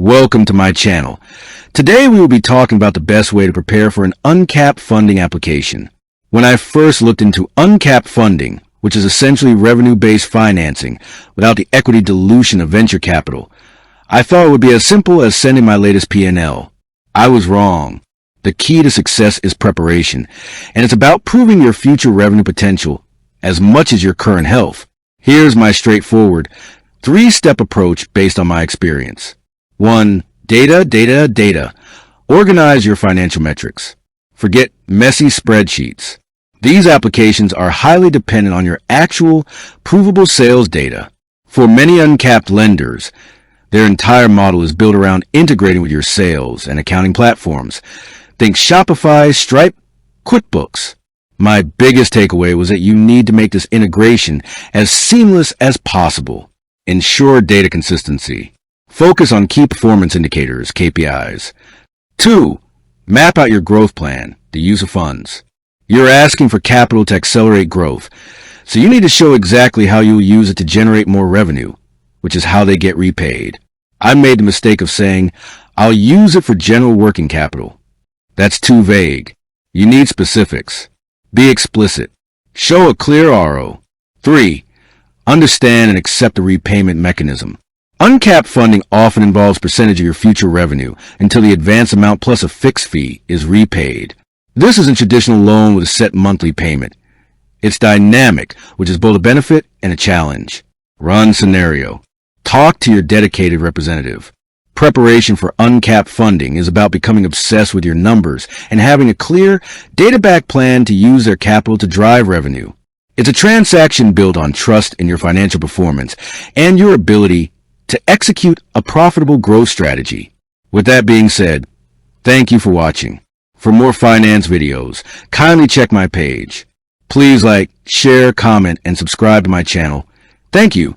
Welcome to my channel. Today we will be talking about the best way to prepare for an uncapped funding application. When I first looked into uncapped funding, which is essentially revenue-based financing without the equity dilution of venture capital, I thought it would be as simple as sending my latest P&L. I was wrong. The key to success is preparation, and it's about proving your future revenue potential as much as your current health. Here's my straightforward, three-step approach based on my experience. 1. Data. Organize your financial metrics. Forget messy spreadsheets. These applications are highly dependent on your actual, provable sales data. For many uncapped lenders, their entire model is built around integrating with your sales and accounting platforms. Think Shopify, Stripe, QuickBooks. My biggest takeaway was that you need to make this integration as seamless as possible. Ensure data consistency. Focus on key performance indicators, KPIs. 2. Map out your growth plan, the use of funds. You're asking for capital to accelerate growth, so you need to show exactly how you will use it to generate more revenue, which is how they get repaid. I made the mistake of saying, I'll use it for general working capital. That's too vague. You need specifics. Be explicit. Show a clear RO. 3. Understand and accept the repayment mechanism. Uncapped funding often involves percentage of your future revenue until the advance amount plus a fixed fee is repaid. This isn't a traditional loan with a set monthly payment. It's dynamic, which is both a benefit and a challenge. Run scenario. Talk to your dedicated representative. Preparation for uncapped funding is about becoming obsessed with your numbers and having a clear, data-backed plan to use their capital to drive revenue. It's a transaction built on trust in your financial performance and your ability to execute a profitable growth strategy. With that being said, thank you for watching. For more finance videos, kindly check my page. Please like, share, comment, and subscribe to my channel. Thank you.